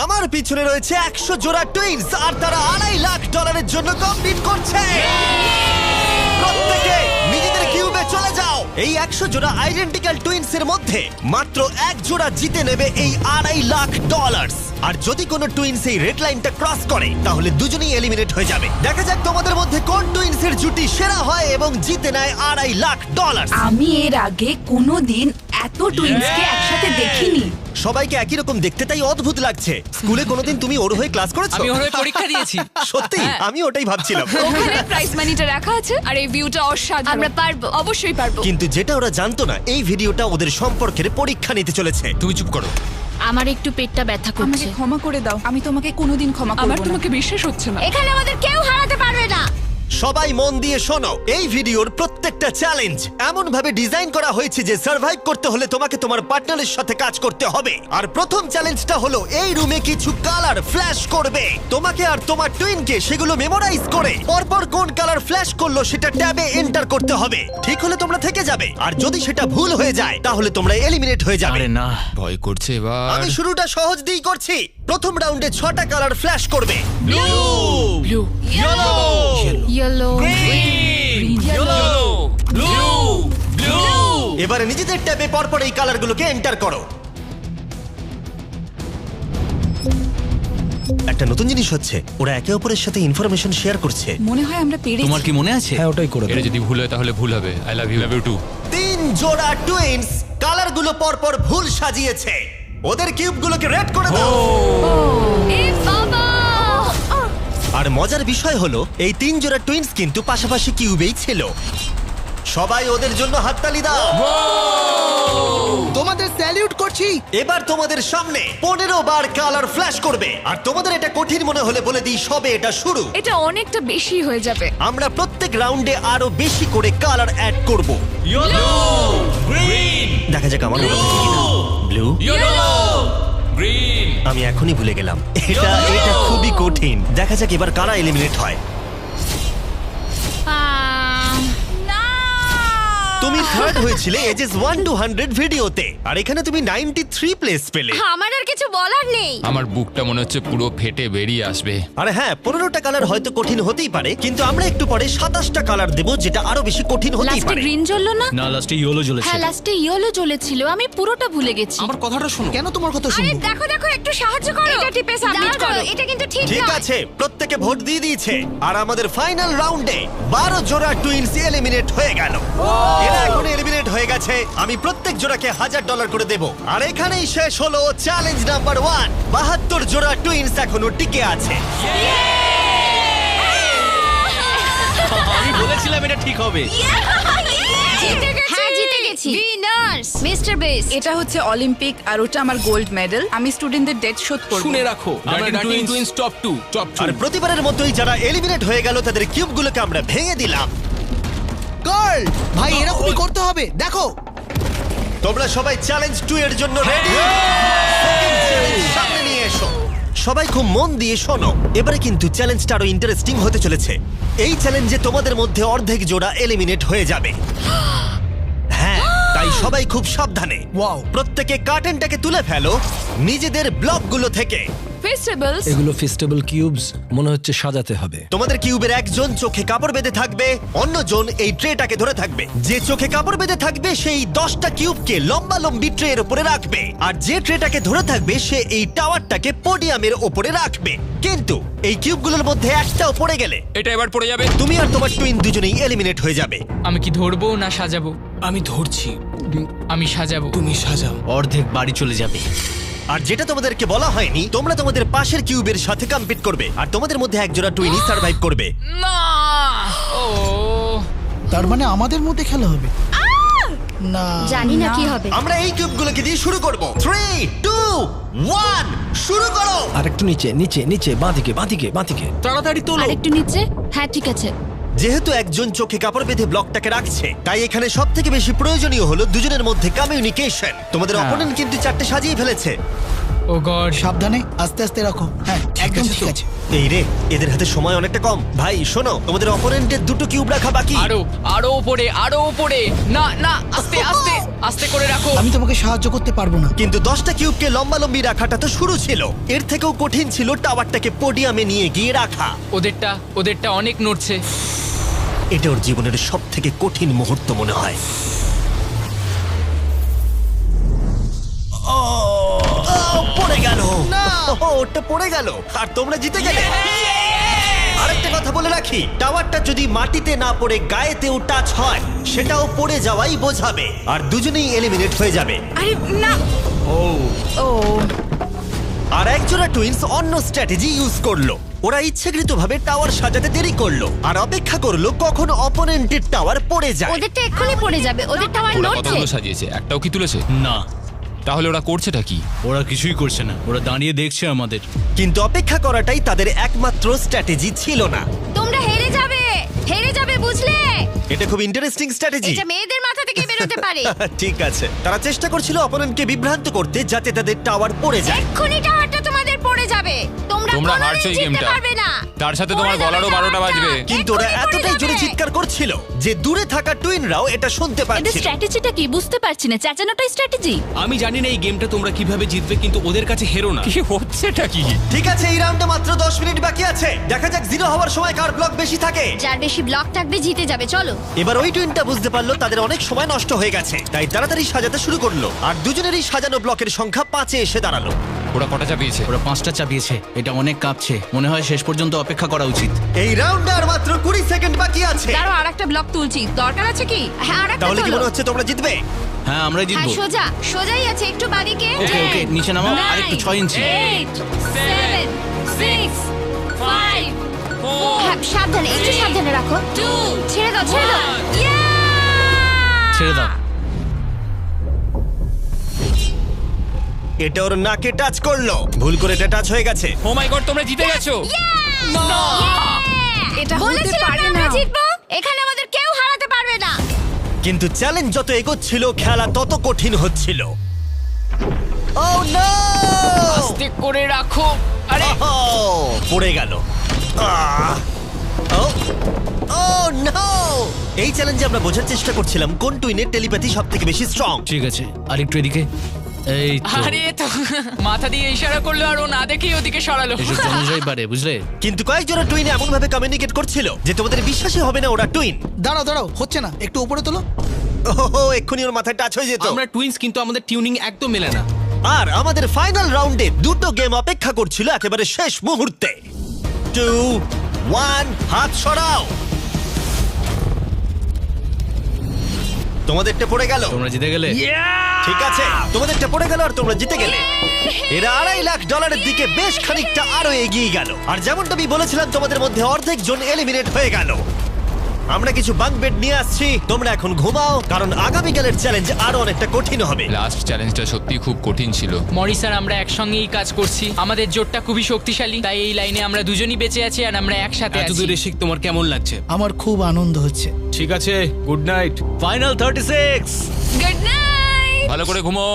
আমার পিছনে রয়েছে 100 জোড়া টুইনস, আর তারা $2.5 লাখ জন্য কম্পিট করছে। প্রত্যেকে নিজেদের কিউবে চলে যাও। এই 100 জোড়া আইডেন্টিক্যাল টুইনস এর মধ্যে মাত্র এক জোড়া জিতে নেবে এই $2.5 লাখ। আর যদি কোনো টুইনস এই রেড লাইনটা ক্রস করে তাহলে দুজনেই এলিমিনেট হয়ে যাবে। দেখা যাক তোমাদের মধ্যে কোন টুইনস এর জুটি সেরা হয় এবং জিতে নেয় $2.5 লাখ। আমি এর আগে কোনোদিন এত টুইন্সকে একসাথে দেখিনি। সবাইকে একই রকম দেখতে, তাই অদ্ভুত লাগছে। স্কুলে কোনোদিন তুমি ওর হয়ে ক্লাস করেছো? আমি ওর হয়ে পরীক্ষা দিয়েছি। সত্যি? আমি ওটাই ভাবছিলাম। ওখানে প্রাইস মানিটা রাখা আছে আর এই ভিউটা অসাধারণ। আমরা পারবো, অবশ্যই পারবো। কিন্তু যেটা ওরা জানতো না, এই ভিডিওটা ওদের সম্পর্কের পরীক্ষা নিতে চলেছে। তুমি চুপ করো। আমার একটু পেটটা ব্যথা আমাকে করছে। ক্ষমা করে দাও, আমি তোমাকে কোনোদিন ক্ষমা করব আমার না। তোমাকে বিশ্বাস হচ্ছে না। এখানে আমাদের কেউ হারাতে পারবে না। সবাই মন দিয়ে শোনো, এই ভিডিওর প্রত্যেকটা চ্যালেঞ্জ এমন ভাবে ডিজাইন করা হয়েছে যে সার্ভাইভ করতে হলে তোমাকে তোমার পার্টনারের সাথে কাজ করতে হবে। আর প্রথম চ্যালেঞ্জটা হলো এই রুমে কিছু কালার ফ্ল্যাশ করবে। তোমাকে আর তোমার টুইনকে সেগুলো মেমোরাইজ করে পরপর কোন কালার ফ্ল্যাশ করলো সেটা ট্যাবে এন্টার করতে হবে। ঠিক হলে তোমরা থেকে যাবে, আর যদি সেটা ভুল হয়ে যায় তাহলে তোমরা এলিমিনেট হয়ে যাবে। আরে না, ভয় করছে এবার। আমি শুরুটা সহজ দিয়েই করছি। প্রথম রাউন্ডে 6টা কালার ফ্ল্যাশ করবে। Blue, yellow, yellow, green, yellow, blue, blue. এবারে নিজেদের ট্যাবে পরপর এই কালারগুলোকে এন্টার করো। একটা নতুন জিনিস হচ্ছে, ওরা একে অপরের সাথে ইনফরমেশন শেয়ার করছে। মনে হয় আমরা পেরেছি। তোমার কি মনে আছে? হ্যাঁ, ওটাই করে এটা দাও। যদি ভুল হয় তাহলে ভুল হবে। I love you two. 3 জোড়া টুইনস কালারগুলো পরপর ভুল সাজিয়েছে। ওদের কিউবগুলোকে রেড করে দাও। এ বাবা! আর মজার বিষয় হলো এই 3 জোড়া টুইনস কিন্তু পাশাপাশি কিউবেই ছিল। সবাই ওদের জন্য হাততালি দাও। তোমাদের স্যালিউট করছি। এবার তোমাদের সামনে 15 বার কালার ফ্ল্যাশ করবে। আর তোমাদের এটা কঠিন মনে হলে বলে দিই, সবে এটা শুরু। এটা অনেকটা বেশি হয়ে যাবে। আমরা প্রত্যেক রাউন্ডে আরো বেশি করে কালার অ্যাড করব। ইয়েলো, গ্রিন, দেখা যাক আমার মনে থাকে কিনা। Blue, yellow, green. আমি এখনই ভুলে গেলাম। এটা খুবই কঠিন। দেখা যাক এবার কারা এলিমিনেট হয়। তুমি থার্ড হয়েছিলে এজেস 1 to 100 ভিডিওতে, আর এখানে তুমি 93 প্লেস পেলে। আমার আর কিছু বলার নেই। আমার বুকটা মনে হচ্ছে পুরো ফেটে বেরিয়ে আসবে। আর হ্যাঁ, 15টা কালার হয়তো কঠিন হতেই পারে, কিন্তু আমরা একটু পরে 27টা কালার দেব, যেটা আরো বেশি কঠিন হতেই লাস্টে পারে। গ্রিন জ্বললো না? না, লাস্টে ইয়েলো জ্বলেছে। হ্যাঁ, লাস্টে ইয়েলো জ্বলেছিল। আমি পুরোটা ভুলে গেছি। আমার কথাটা শোনো। কেন তোমার কথা আরে শুনবো? দেখো দেখো, একটু সাহায্য করো। এটা টিপে সাবমিট করো। এটা কিন্তু ঠিক ঠিক নয়। আছে, প্রত্যেকে ভোট দিয়ে দিয়েছে, আর আমাদের ফাইনাল রাউন্ডে 12 জোড়া টুইনস এলিমিনেট হয়ে গেল। এরা এখন এলিমিনেট হয়ে গেছে। আমি প্রত্যেক জোড়াকে $1000 করে দেব। আর এখানেই শেষ হলো চ্যালেঞ্জ নাম্বার 1। 72 জোড়া টুইনস এখনো টিকে আছে। আমি বলেছিলাম এটা ঠিক হবে। জিতে গেছি। হ্যাঁ, জিতে গেছি। Winners mister base. এটা হচ্ছে অলিম্পিক আর ওটা আমার গোল্ড মেডেল। আমি স্টুডেন্টদের ডেট শোধ করব। শুনে রাখো, আমরা টুইন্স টপ 2 আর প্রতিবারের মতোই যারা এলিমিনেট হয়ে গেল তাদের কিউবগুলোকে আমরা ভেঙে দিলাম। গার্ল ভাই, এরকমই করতে হবে। দেখো, তোমরা সবাই চ্যালেঞ্জ 2 এর জন্য রেডি? সেকেন্ড চ্যালেঞ্জ সামনে নিয়ে এসো। সবাই খুব মন দিয়ে শোনো, এবারে কিন্তু চ্যালেঞ্জটা আরো ইন্টারেস্টিং হতে চলেছে। এই চ্যালেঞ্জে তোমাদের মধ্যে অর্ধেক জোড়া এলিমিনেট হয়ে যাবে। হ্যাঁ, তাই সবাই খুব সাবধানে। Wow. প্রত্যেকে কার্টেনটাকে তুলে ফেলো নিজেদের ব্লকগুলো থেকে। ফেস্টিভ্যালস। এগুলো ফেস্টিভ্যাল কিউবস, মনে হচ্ছে সাজাতে হবে। তোমাদের কিউবের একজন চোখে কাপড় বেঁধে থাকবে, অন্যজন এই ট্রেটাকে ধরে থাকবে। যে চোখে কাপড় বেঁধে থাকবে সেই 10টা কিউবকে লম্বা লম্বি ট্রের উপরে রাখবে, আর যে ট্রেটাকে ধরে থাকবে সে এই টাওয়ারটাকে পোডিয়ামের উপরে রাখবে। কিন্তু এই কিউবগুলোর মধ্যে একটাও পড়ে গেলে এটা এবার পড়ে যাবে। তুমি আর তোমার টুইন দুজনেই এলিমিনেট হয়ে যাবে। আমি কি ধরবো না সাজাবো? আমি ধরছি, আমি সাজাবো। তুমি সাজাও। অর্ধেক বাড়ি চলে যাবে। আর যেটা তোমাদেরকে বলা হয়নি, তোমরা তোমাদের পাশের কিউবের সাথে কম্পিট করবে, আর তোমাদের মধ্যে একজোড়া টুইনই সার্ভাইভ করবে। না, ও তার মানে আমাদের মধ্যে খেলা হবে না? জানি না কি হবে। আমরা এই কিউবগুলোকে দিয়ে শুরু করব। 3, 2, 1 শুরু করো। আর একটু নিচে নিচে নিচে, বাঁদিকে বাঁদিকে বাঁদিকে। তাড়াতাড়ি তোলো। আরেকটু নিচে। হ্যাঁ, ঠিক আছে। যেহেতু একজন চোখে কাপড় বেঁধে ব্লকটাকে রাখছে, তাই এখানে সব থেকে বেশি প্রয়োজনীয় হলো দুজনের মধ্যে কমিউনিকেশন। তোমাদের অপোনেন্ট কিন্তু 4টে সাজিয়ে ফেলেছে। ও গড, সাবধানে, আস্তে আস্তে রাখো। হ্যাঁ, একদম ঠিক আছে। এই রে, এদের হাতে সময় অনেকটা কম। ভাই শোনো, তোমাদের অপোনেন্টের দুটো কিউব রাখা বাকি। আরো উপরে, আরো উপরে। না না, আস্তে আস্তে আস্তে করে রাখো। আমি তোমাকে সাহায্য করতে পারবো না। কিন্তু 10টা কিউবকে লম্বালম্বি রাখাটা তো শুরু ছিল, এর থেকেও কঠিন ছিল টাওয়ারটাকে পোডিয়ামে নিয়ে গিয়ে রাখা। ওদেরটা অনেক নড়ছে। এটা ওর জীবনের সব থেকে কঠিন মুহূর্ত মনে হয়। পড়ে গেল। ওটা পড়ে গেল আর তোমরা জিতে গেলে। আরেকটা কথা বলে রাখি, টাওয়ারটা যদি মাটিতে না পড়ে গায়েতেও টাচ হয় সেটাও পড়ে যাওয়াই বোঝাবে, আর দুজনেই এলিমিনেট হয়ে যাবে। আরে না, ও আর একজোড়া টুইন্স অন্য স্ট্র্যাটেজি ইউজ করলো। ওরা ইচ্ছাকৃতভাবে টাওয়ার সাজাতে দেরি করলো আর অপেক্ষা করলো কখন অপোনেন্টের টাওয়ার পড়ে যায়। ওদেরটা এক্ষুনি পড়ে যাবে, ওদের টাওয়ার ওরা নড়ছে। কতগুলো সাজিয়েছে, একটাও কি তুলেছে? না, তাহলে ওরা করছেটা কি? ওরা কিছুই করছে না, ওরা দাঁড়িয়ে দেখছে আমাদের। কিন্তু অপেক্ষা করাটাই তাদের একমাত্র স্ট্র্যাটেজি ছিল না। তোমরা হেরে যাবে বুঝলে? এটা খুব ইন্টারেস্টিং স্ট্র্যাটেজি। এটা মেয়েদের মাথা থেকে বেরোতে পারে। ঠিক আছে, তারা চেষ্টা করছিল অপোনেন্টকে বিভ্রান্ত করতে যাতে তাদের টাওয়ার পড়ে যায়। এক্ষুনি টাওয়ারটা তোমাদের পড়ে যাবে। তোমরা তোমরা কোনোদিন হারছো এই জিততে গেমটা। পারবে না। তার সাথে তোমার পড়ে যাবে গলারও 12টা টাওয়ারটা। বাজবে। কিন্তু ওরা এক্ষুনি পড়ে এতটাই জোরে যাবে। চিৎকার করছিল যে দূরে থাকা টুইনরাও এটা শুনতে এদের পাচ্ছিল। স্ট্র্যাটেজিটা কি বুঝতে পারছি না। চেঁচানোটাই স্ট্র্যাটেজি। আমি জানি না এই গেমটা তোমরা কিভাবে জিতবে, কিন্তু ওদের কাছে হেরো না। কি হচ্ছেটা কি? ঠিক আছে, এই রাউন্ডে মাত্র 10 মিনিট বাকি আছে। দেখা যাক জিরো হওয়ার সময় কার ব্লক বেশি থাকে। যার বেশি ব্লক থাকবে জিতে যাবে। চলো। এবার ওই টুইনটা বুঝতে পারলো তাদের অনেক সময় নষ্ট হয়ে গেছে, তাই তাড়াতাড়ি সাজাতে শুরু করলো। আর দুজনেরই সাজানো ব্লকের সংখ্যা 5-এ এসে দাঁড়ালো। ওরা কটা চাপিয়েছে? ওরা 5টা চাপিয়েছে, এটা অনেক কাঁপছে। মনে হয় শেষ পর্যন্ত অপেক্ষা করা উচিত। এই রাউন্ডে আর মাত্র 20 সেকেন্ড বাকি আছে। দাঁড়াও, আরেকটা ব্লক তুলছি। দরকার আছে কি? হ্যাঁ, আরেকটা তাহলে কি তোলো। মনে হচ্ছে তোমরা জিতবে? হ্যাঁ, আমরা হ্যাঁ, জিতবো। সোজাই আছে, একটু বাদিকে। ওকে ওকে, নিচে নামাও, আর একটু 6 ইঞ্চি। 8 7 6 5 4 হ্যাঁ, সাবধানে, একটু সাবধানে রাখো। 2 ছেড়ে দাও। ছেড়ে দাও। এটা ওর নাকে টাচ করলো, ভুল করে এটা টাচ হয়ে গেছে। ও মাই গড, তোমরা জিতে গেছো। এটা হতে বলেছিলাম পারে না আমরা না। জিতবো। এখানে আমাদের কেউ হারাতে পারবে না। কিন্তু চ্যালেঞ্জ যত এগোচ্ছিল খেলা তত কঠিন হচ্ছিল। ও নো! আস্তে করে রাখো। আরে পড়ে গেল। নো! এই চ্যালেঞ্জে আমরা বোঝার চেষ্টা করছিলাম কোন টুইনের টেলিপ্যাথি সবথেকে বেশি স্ট্রং। ঠিক আছে, আর একটু এদিকে। এই তো। আরে তো মাথা দিয়ে ইশারা করলো আর ও না দেখেই ওদিকে সরালো। এসব জমে পারে, বুঝলে? কিন্তু কয়েকজোড়া টুইন এমন ভাবে কমিউনিকেট করছিল যে তোমাদের বিশ্বাসই হবে না ওরা টুইন। দাঁড়াও, হচ্ছে না, একটু উপরে তোলো। ওহো, এক্ষুনি ওর মাথায় টাচ হয়ে যেত। আমরা টুইনস, কিন্তু আমাদের টিউনিং একদম মেলে না। আর আমাদের ফাইনাল রাউন্ডে দুটো গেম অপেক্ষা করছিল একেবারে শেষ মুহূর্তে। 2 1 হাত সরাও। তোমাদেরটা পড়ে গেল। তোমরা জিতে গেলে। ঠিক আছে, তোমাদেরটা পড়ে গেল আর তোমরা জিতে গেলে। এরা $2.5 লাখ দিকে বেশ খানিকটা আরো এগিয়ে গেল। আর যেমনটা আমি বলেছিলাম, তোমাদের মধ্যে অর্ধেক জন এলিমিনেট হয়ে গেল। আমরা কিছু বাঙ্ক বেড নিয়ে আসছি, তোমরা এখন ঘুমাও, কারণ আগামীকালের চ্যালেঞ্জ আরো অনেকটা কঠিন হবে। লাস্ট চ্যালেঞ্জটা সত্যি খুব কঠিন ছিল। মরিস আর আমরা একসঙ্গেই কাজ করছি। আমাদের জোটটা খুবই শক্তিশালী, তাই এই লাইনে আমরা দুজনই বেঁচে আছি আর আমরা একসাথে এত আছি। দূরে শিখ, তোমার কেমন লাগছে? আমার খুব আনন্দ হচ্ছে। ঠিক আছে, good night. Final 36। Good night. ভালো করে ঘুমো।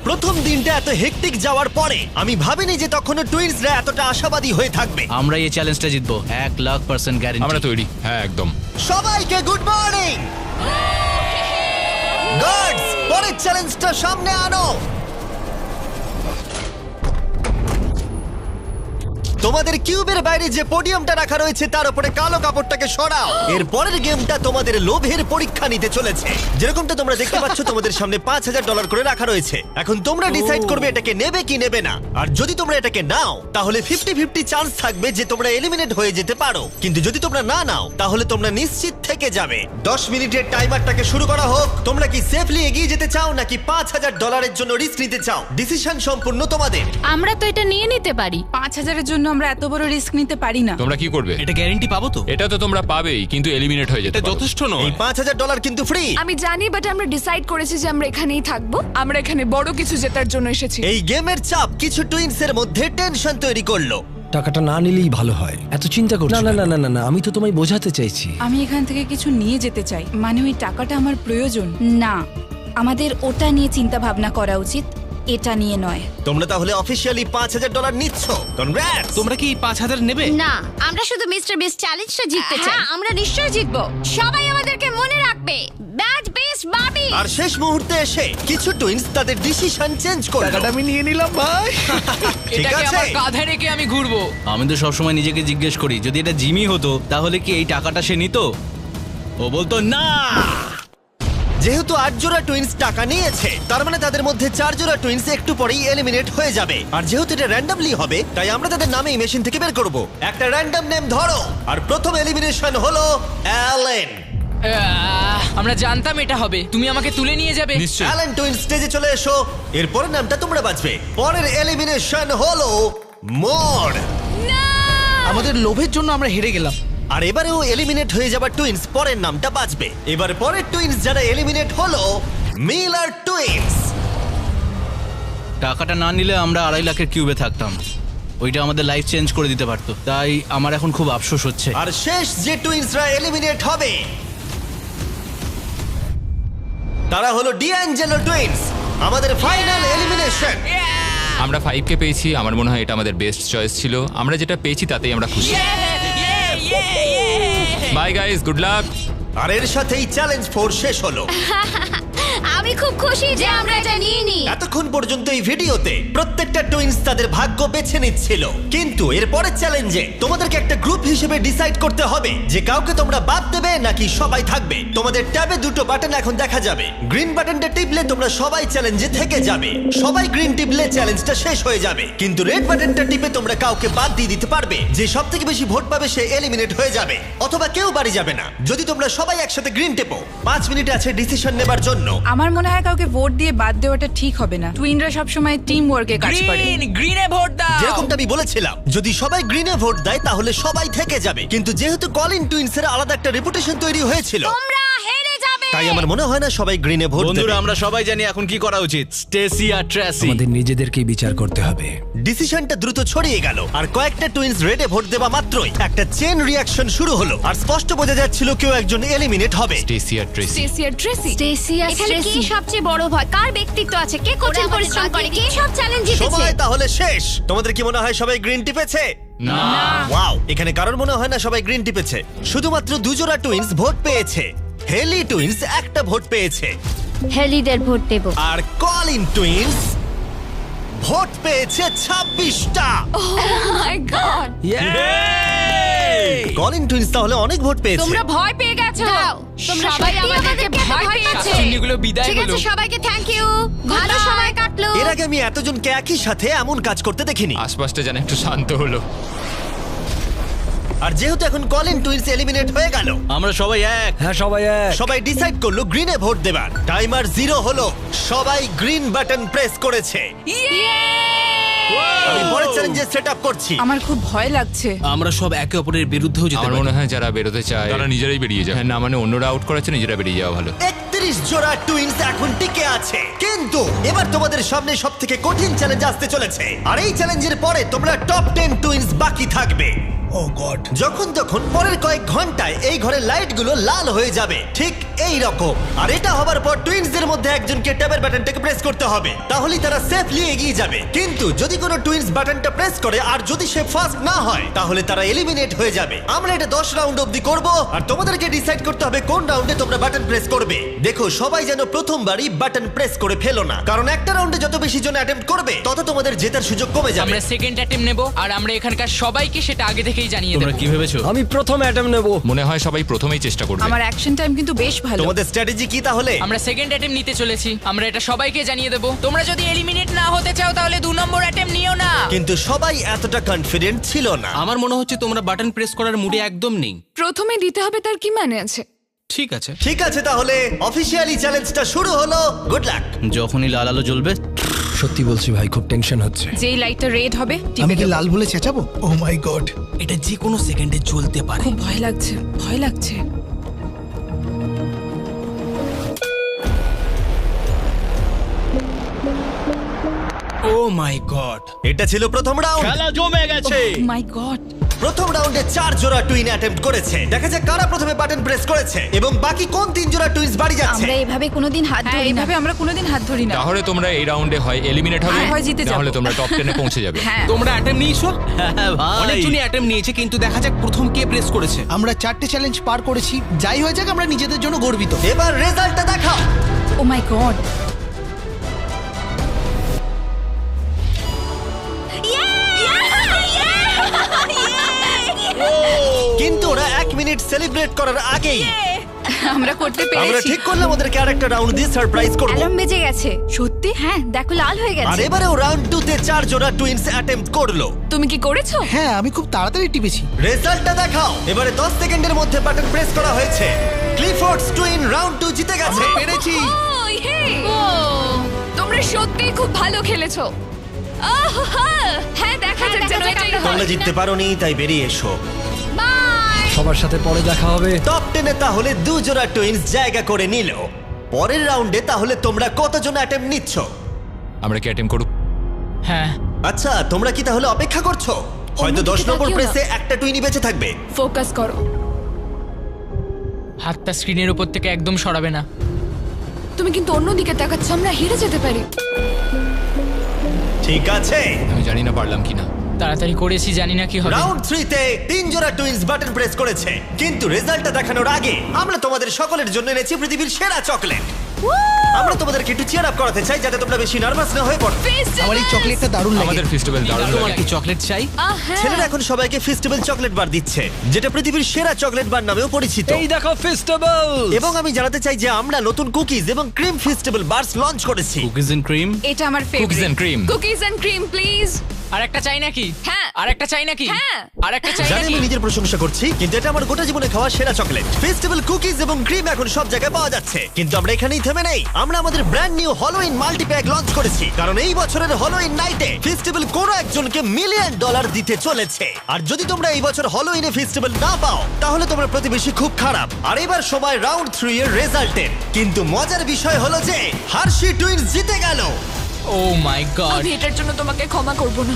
প্রথম দিনটা এত হেক্টিক যাওয়ার পরে আমি ভাবিনি যে তখনও টুইনসরা এতটা আশাবাদী হয়ে থাকবে। আমরা এই চ্যালেঞ্জটা জিতবো, 1,00,000% গ্যারান্টি। আমরা তৈরি। হ্যাঁ, একদম। সবাইকে গুড মর্নিং। গার্ডস, পরের চ্যালেঞ্জটা সামনে আনো। তোমাদের কিউবের বাইরে যে পোডিয়ামটা রাখা রয়েছে তার উপরে কালো কাপড়টাকে সরাও। এর পরের গেমটা তোমাদের লোভের পরীক্ষা নিতে চলেছে। যেরকমটা তোমরা দেখতে পাচ্ছ, তোমাদের সামনে $5,000 করে রাখা রয়েছে। এখন তোমরা ডিসাইড করবে এটাকে নেবে কি নেবে না। আর যদি তোমরা এটাকে নাও তাহলে 50-50 চান্স থাকবে যে তোমরা এলিমিনেট হয়ে যেতে পারো। কিন্তু যদি তোমরা না নাও তাহলে তোমরা নিশ্চিত থেকে যাবে। 10 মিনিটের টাইমারটাকে শুরু করা হোক। তোমরা কি সেফলি এগিয়ে যেতে চাও নাকি $5,000 জন্য রিস্ক নিতে চাও? ডিসিশন সম্পূর্ণ তোমাদের। আমরা তো এটা নিয়ে নিতে পারি। 5,000-এর জন্য আমরা এত বড় রিস্ক নিতে পারি না। তোমরা কি করবে? এটা গ্যারান্টি পাবো তো? এটা তো তোমরা পাবেই, কিন্তু এলিমিনেট হয়ে যেতে এটা পারো। যথেষ্ট এই নয়। $5,000 কিন্তু ফ্রি। আমি জানি, বাট আমরা ডিসাইড করেছি যে আমরা এখানেই থাকবো। আমরা এখানে বড় কিছু জেতার জন্য এসেছি। এই গেমের চাপ কিছু টুইনসের মধ্যে টেনশন তৈরি করলো। টাকাটা না নিলেই ভালো হয়। এত চিন্তা করছো? না না না না না না, আমি তো তোমায় বোঝাতে চাইছি। আমি এখান থেকে কিছু নিয়ে যেতে চাই, মানে ওই টাকাটা আমার প্রয়োজন। না, আমাদের ওটা নিয়ে চিন্তা ভাবনা করা উচিত। এটা নিয়ে নয়। তোমরা তাহলে অফিসিয়ালি $5,000 নিচ্ছ। কনগ্রাটস। তোমরা কি 5,000 নেবে? না, আমরা শুধু মিস্টার বিস্ট চ্যালেঞ্জটা জিততে চাই। আমরা নিশ্চয়ই জিতবো। সবাই আমাদেরকে মনে রাখবে। ব্যাড বিস্ট বাবি। আর শেষ মুহূর্তে এসে কিছু টুইনস তাদের ডিসিশন চেঞ্জ করলো। টাকাটা আমি নিয়ে নিলাম ভাই। ঠিক এটাকে আছে। আমার কাঁধে রেখে আমি ঘুরবো। আমি তো সবসময় নিজেকে জিজ্ঞেস করি যদি এটা জিমি হতো তাহলে কি এই টাকাটা সে নিত? ও বলতো না। যেহেতু 8 জোড়া টুইনস টাকা নিয়েছে, তার মানে তাদের মধ্যে 4 জোড়া টুইনস একটু পরেই এলিমিনেট হয়ে যাবে। আর যেহেতু এটা র্যান্ডমলি হবে, তাই আমরা তাদের নামে মেশিন থেকে বের করব। একটা র্যান্ডম নেম ধরো। আর প্রথম এলিমিনেশন হলো অ্যালেন। আমরা জানতাম এটা হবে। তুমি আমাকে তুলে নিয়ে যাবে। নিশ্চয়ই। অ্যালেন টুইনস স্টেজে চলে এসো। এরপরের নামটা তোমরা বাঁচবে। পরের এলিমিনেশন হলো মোর। আমাদের লোভের জন্য আমরা হেরে গেলাম। আর এবারেও এলিমিনেট হয়ে যাবার টুইনস পরের নামটা বাঁচবে। এবার পরের টুইনস যারা এলিমিনেট হলো মিলার টুইনস। টাকাটা না নিলে আমরা 2.5 লাখের কিউবে থাকতাম। ওইটা আমাদের লাইফ চেঞ্জ করে দিতে পারতো। তাই আমার এখন খুব আফসোস হচ্ছে। আর শেষ যে টুইনসরা এলিমিনেট হবে তারা হলো ডিঅ্যাঞ্জেলো টুইনস। আমাদের ফাইনাল এলিমিনেশন। আমরা 5 কে পেয়েছি। আমার মনে হয় এটা আমাদের বেস্ট চয়েস ছিল। আমরা যেটা পেয়েছি তাতেই আমরা খুশি। Bye guys, good luck. আর এর সাথেই চ্যালেঞ্জ 4 শেষ হলো। আমি খুব খুশি যে আমরা এটা নিয়ে নিই। এতক্ষণ পর্যন্ত এই ভিডিওতে প্রত্যেকটা টুইনস তাদের ভাগ্য বেছে নিচ্ছিল, কিন্তু এর পরের চ্যালেঞ্জে তোমাদেরকে একটা গ্রুপ হিসেবে ডিসাইড করতে হবে যে কাউকে তোমরা বাদ দেবে নাকি সবাই থাকবে। তোমাদের ট্যাবে দুটো বাটন এখন দেখা যাবে। গ্রিন বাটনটা টিপলে তোমরা সবাই চ্যালেঞ্জে থেকে যাবে। সবাই গ্রিন টিপলে চ্যালেঞ্জটা শেষ হয়ে যাবে। কিন্তু রেড বাটনটা টিপে তোমরা কাউকে বাদ দিয়ে দিতে পারবে। যে সবথেকে বেশি ভোট পাবে সে এলিমিনেট হয়ে যাবে, অথবা কেউ বাড়ি যাবে না। যদি তোমরা সবাই একসাথে গ্রিন টেপো, 5 মিনিট আছে ডিসিশন নেবার জন্য। আমার মনে হয় কাউকে ভোট দিয়ে বাদ দেওয়াটা ঠিক হবে না। টুইনরা সবসময় টিম ওয়ার্কে কাজ করে। গ্রিনে ভোট দাও। যেরকমটা আমি বলেছিলাম, যদি সবাই গ্রিনে ভোট দেয় তাহলে সবাই থেকে যাবে। কিন্তু যেহেতু কলিন টুইনসের আলাদা একটা রেপুটেশন তৈরি হয়েছিল, তোমরা হেরে যাবে। তাই আমার মনে হয় না সবাই গ্রিনে ভোট দেবে। বন্ধুরা, আমরা সবাই জানি এখন কি করা উচিত। স্টেসি আর ট্রেসি। আমাদের নিজেদেরকেই বিচার করতে হবে। ডিসিশনটা দ্রুত ছড়িয়ে গেল, আর কয়েকটা টুইনস রেডে ভোট দেওয়া মাত্রই একটা চেন রিঅ্যাকশন শুরু হলো। আর স্পষ্ট বোঝা যাচ্ছিল কেউ একজন এলিমিনেট হবে। স্টেসি আর ট্রেসি। স্টেসি আর ট্রেসি। স্টেসি আর এখানে কে সবচেয়ে বড় ভয়? কার ব্যক্তিত্ব আছে? কে কঠিন পরিশ্রম করে? কে সব চ্যালেঞ্জ জিতেছে? সময় তাহলে শেষ। তোমাদের কি মনে হয় সবাই গ্রিন টিপেছে? না। ওয়াও, এখানে কারোর মনে হয় না সবাই গ্রিন টিপেছে। শুধুমাত্র 2 জোড়া টুইনস ভোট পেয়েছে। হেলি টুইনস একটা ভোট পেয়েছে, হেলিদের ভোট দেব। আর কলিন টুইনস ভোট পেয়েছে 26টা। মাই গড। কলিন টুইনস তাহলে অনেক ভোট পেয়েছে। তোমরা ভয় পেয়ে গেছো। তোমরা সবাই সত্যি আমাদেরকে ভয় পেয়েছে। চিহ্নগুলো বিদায় ঠিক আছে, হলো। সবাইকে থ্যাংক ইউ। ভালো সময় কাটলো। এর আগে আমি এতজনকে একই সাথে এমন কাজ করতে দেখিনি। আশপাশটা যেন একটু শান্ত হলো। আর যেহেতু এখন কলিন টুইনস এলিমিনেট হয়ে গেল, আমরা সবাই এক। হ্যাঁ, সবাই এক। সবাই ডিসাইড করলো গ্রিনে ভোট দেবার। টাইমার 0 হলো। সবাই গ্রিন বাটন প্রেস করেছে। আমি পরের চ্যালেঞ্জে সেট আপ করছি। আমার খুব ভয় লাগছে। আমরা সব একে অপরের বিরুদ্ধেও যেতে আমার পারি। মনে হয় যারা বেরোতে চায় তারা নিজেরাই বেরিয়ে যায়। না মানে অন্যরা আউট করেছে, নিজেরা বেরিয়ে যাওয়া ভালো। 31 জোড়া টুইনস এখন টিকে আছে, কিন্তু এবার তোমাদের সামনে সবথেকে কঠিন চ্যালেঞ্জ আসতে চলেছে। আর এই চ্যালেঞ্জের পরে তোমরা টপ 10 টুইনস বাকি থাকবে। ও গড। যখন তখন পরের কয়েক ঘন্টায় এই ঘরের লাইটগুলো লাল হয়ে যাবে, ঠিক এই রকম। আর এটা হবার পর টুইনসদের মধ্যে একজনকে ট্যাবের বাটনটাকে প্রেস করতে হবে, তাহলেই তারা সেফলি এগিয়ে যাবে। কিন্তু যদি কোনো টুইনস বাটনটা প্রেস করে আর যদি সে ফার্স্ট না হয়, তাহলে তারা এলিমিনেট হয়ে যাবে। আমরা এটা 10 রাউন্ড অবধি করব, আর তোমাদেরকে ডিসাইড করতে হবে কোন রাউন্ডে তোমরা বাটন প্রেস করবে। দেখো, সবাই যেন প্রথমবারই বাটন প্রেস করে ফেলো না, কারণ একটা রাউন্ডে যত বেশি জন অ্যাটেম্প্ট করবে তত তোমাদের জেতার সুযোগ কমে যাবে। আমরা সেকেন্ড অ্যাটেম্প নেব, আর আমরা এখানকার সবাইকে সেটা আগে থেকেই জানিয়ে তোমরা দেব। কি ভেবেছো? আমি প্রথম অ্যাটেম নেব। মনে হয় সবাই প্রথমেই চেষ্টা করবে। আমার অ্যাকশন টাইম কিন্তু বেশ ভালো। তোমাদের স্ট্র্যাটেজি কি তাহলে? আমরা সেকেন্ড অ্যাটেম্প নিতে চলেছি। আমরা এটা সবাইকে জানিয়ে দেব। তোমরা যদি এলিমিনেট না হতে চাও তাহলে 2 নম্বর অ্যাটেম্প নিও না। কিন্তু সবাই এতটা কনফিডেন্ট ছিল না। আমার মনে হচ্ছে তোমরা বাটন প্রেস করার মুডে একদম নেই। প্রথমে দিতে হবে তার কি মানে আছে? ঠিক আছে। ঠিক আছে, তাহলে অফিসিয়ালি চ্যালেঞ্জটা শুরু হলো। Good luck. যখনই লাল আলো জ্বলবে সত্যি বলছি ভাই, খুব টেনশন হচ্ছে। যেই লাইটটা রেড হবে আমি কি লাল বলে চেঁচাবো? ও মাই গড। এটা যে কোনো সেকেন্ডে জ্বলতে পারে। খুব ভয় লাগছে, ভয় লাগছে। ও মাই গড। এটা ছিল প্রথম রাউন্ড। খেলা জমে গেছে। মাই গড। প্রথম রাউন্ডে 4 জোড়া টুইন অ্যাটেম্প্ট করেছে। দেখা যাক কারা প্রথমে বাটন প্রেস করেছে এবং বাকি কোন 3 জোড়া টুইনস বাড়ি যাচ্ছে। আমরা এভাবে কোনোদিন হাত হ্যাঁ ধরি না। এইভাবে আমরা কোনোদিন হাত ধরি না। তাহলে তোমরা এই রাউন্ডে হয় এলিমিনেট হবে, হয় জিতে যাবো। তাহলে তোমরা টপ 10 এ পৌঁছে যাবে। হ্যাঁ তোমরা অ্যাটেম্প নিয়েছো? হ্যাঁ ভাই অনেকজনই অ্যাটেম্প নিয়েছে, কিন্তু দেখা যাক প্রথম কে প্রেস করেছে। আমরা 4টে চ্যালেঞ্জ পার করেছি, যাই হয়ে যাক আমরা নিজেদের জন্য গর্বিত। এবার রেজাল্টটা দেখাও। ও মাই গড। কিন্তু ওরা 1 মিনিট সেলিব্রেট করার আগেই আমরা করতে আমরা পেরেছি। ঠিক করলাম ওদেরকে আরেকটা রাউন্ড দিয়ে সারপ্রাইজ করব। অ্যালার্ম বেজে গেছে। সত্যি? হ্যাঁ দেখো লাল হয়ে আর গেছে। এবারেও রাউন্ড 2 তে 4 জোড়া টুইনস অ্যাটেম্প্ট করলো। তুমি কি করেছো? হ্যাঁ আমি খুব তাড়াতাড়ি টিপেছি। রেজাল্টটা দেখাও। এবারে 10 সেকেন্ডের মধ্যে বাটন প্রেস করা হয়েছে। ক্লিফোর্ডস টুইন রাউন্ড 2 জিতে গেছে। পেরেছি। ও, ইয়ে। তোমরা সত্যিই খুব ভালো খেলেছো। হ্যাঁ দেখা যাক যেন এটাই হয়। তোমরা জিততে পারোনি, তাই বেরিয়ে এসো। বাই। সবার সাথে পরে দেখা হবে। টপ 10 এ তাহলে 2 জোড়া টুইনস জায়গা করে নিল। পরের রাউন্ডে তাহলে তোমরা কতজন অ্যাটেম্প্ট নিচ্ছ? আমরা কি অ্যাটেম্প করব? হ্যাঁ আচ্ছা, তোমরা কি তাহলে অপেক্ষা করছো? হয়তো 10 নম্বর তাকিও না। প্রেসে একটা টুইনই বেঁচে থাকবে। ফোকাস করো। হাতটা স্ক্রিনের উপর থেকে একদম সরাবে না। তুমি কিন্তু অন্যদিকে তাকাচ্ছ, আমরা হেরে যেতে পারি। ঠিক আছে। আমি জানি না পারলাম কিনা। তাড়াতাড়ি করেছি, জানি না কি হবে। রাউন্ড 3 তে 3 জোড়া টুইনস বাটন প্রেস করেছে, কিন্তু রেজাল্টটা দেখানোর আগে আমরা তোমাদের সকলের জন্য এনেছি পৃথিবীর সেরা চকলেট। আমরা তোমাদেরকে একটু চিয়ার আপ করাতে চাই যাতে তোমরা বেশি নার্ভাস না হয়ে পড়ো। আমার এই চকলেটটা দারুণ লাগে। আমাদের ফেস্টিভ্যাল দারুণ তোমার লাগে। কি চকলেট চাই? ছেলেরা এখন সবাইকে ফেস্টিভ্যাল চকলেট বার দিচ্ছে, যেটা পৃথিবীর সেরা চকলেট বার নামেও পরিচিত। এই দেখো ফেস্টিভ্যাল। এবং আমি জানাতে চাই যে আমরা নতুন কুকিজ এবং ক্রিম ফেস্টিভ্যাল বার্স লঞ্চ করেছি। Cookies and cream. এটা আমার cookies favourite. And cream. Cookies and cream please. আর একটা চাই নাকি? হ্যাঁ। আর একটা চাই নাকি? হ্যাঁ। আর একটা চাই জানি নাকি? আমি নিজের প্রশংসা করছি, কিন্তু এটা আমার গোটা জীবনে খাওয়া সেরা চকলেট। ফেস্টিভ্যাল কুকিজ এবং ক্রিম এখন সব জায়গায় পাওয়া যাচ্ছে, কিন্তু আমরা এখানেই থেমে নেই। আমরা আমাদের ব্র্যান্ড নিউ হলোউইন মাল্টিপ্যাক লঞ্চ করেছি, কারণ এই বছরের হলোউইন নাইটে ফেস্টিভ্যাল কোনো একজনকে $1 মিলিয়ন দিতে চলেছে। আর যদি তোমরা এই বছর হলোউইনে ফেস্টিভ্যাল না পাও, তাহলে তোমার প্রতিবেশী খুব খারাপ। আর এবার সময় রাউন্ড 3 এর রেজাল্টের। কিন্তু মজার বিষয় হলো যে হার্শি টুইনস জিতে গেল। ও মাই গড। আমি এটার জন্য তোমাকে ক্ষমা করব না।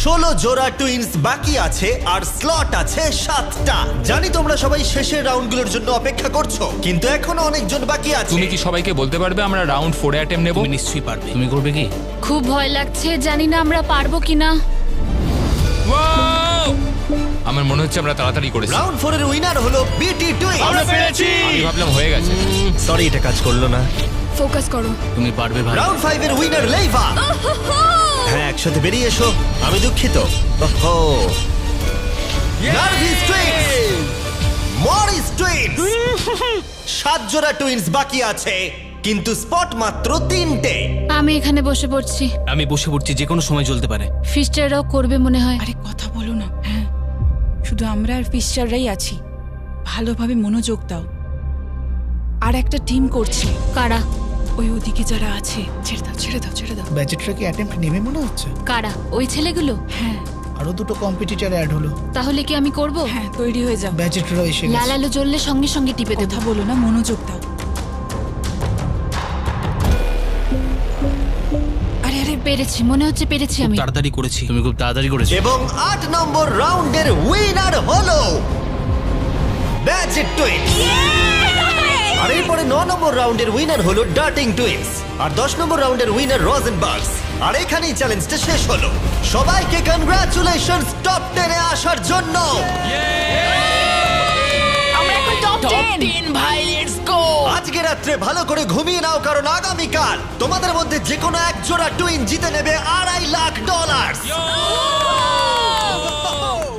16 জোড়া টুইনস বাকি আছে আর স্লট আছে 7টা। জানি তোমরা সবাই শেষের রাউন্ডগুলোর জন্য অপেক্ষা করছো, কিন্তু এখনো অনেকজন বাকি আছে। তুমি কি সবাইকে বলতে পারবে আমরা রাউন্ড 4 এ অ্যাটেম্প নেব? তুমি নিশ্চয়ই পারবে। তুমি করবে কি? খুব ভয় লাগছে, জানি না আমরা পারবো কিনা। Wow! আমার মনে হচ্ছে আমরা তাড়াতাড়ি করেছি। রাউন্ড 4 এর উইনার হলো বিটি টুইনস। আমরা পেরেছি। আমি ভাবলাম হয়ে গেছে। সরি, এটা কাজ করলো না। ফোকাস করো। তুমি পারবে ভাই। রাউন্ড 5 এর উইনার লেইভা। হ্যাঁ, একসাথে বেরিয়ে এসো। আমি দুঃখিত। ওহো, নার্ভিস টুইনস, মরিস টুইনস। 7 জোড়া টুইনস বাকি আছে, কিন্তু স্পট মাত্র 3টে। আমি এখানে বসে পড়ছি। আমি বসে পড়ছি, যে কোনো সময় জ্বলতে পারে। ফিস্টাররাও করবে মনে হয়। আরে কথা বলো না। হ্যাঁ শুধু আমরা আর ফিশাররাই আছি। ভালোভাবে মনোযোগ দাও। আর একটা টিম করছে। কারা? ওই ওদিকে যারা আছে। ছেড়ে দাও ছেড়ে দাও ছেড়ে দাও। ব্যাচেটরা কি অ্যাটেম্প্ট নেবে মনে হচ্ছে? কারা? ওই ছেলেগুলো? হ্যাঁ আরো দুটো কম্পিটিটর অ্যাড হলো। তাহলে কি আমি করব? হ্যাঁ তৈরি হয়ে যাও। ব্যাচেটরা এসে লাল গেছে। আলো জ্বললে সঙ্গে সঙ্গে টিপে দেবো। কথা বলো না, মনোযোগ দাও। আরে আরে পেরেছি, মনে হচ্ছে পেরেছি আমি। তাড়াতাড়ি করেছি। তুমি খুব তাড়াতাড়ি করেছো। এবং 8 নম্বর রাউন্ডের উইনার হলো ব্যাচেট টুইনস। আর এরপরে 9 নম্বর রাউন্ডের উইনার হলো ডার্টিং টুইনস। আর 10 নম্বর রাউন্ডের উইনার রোজেনবার্গস। আর এখানেই চ্যালেঞ্জটা শেষ হলো। সবাইকে কনগ্রাচুলেশনস টপ 10 এ আসার জন্য। আমরা এখন টপ টপ 10। 10 ভাই, লেটস গো। আজকে রাত্রে ভালো করে ঘুমিয়ে নাও, কারণ আগামীকাল তোমাদের মধ্যে যে কোনো এক জোড়া টুইন জিতে নেবে $2.5 লাখ।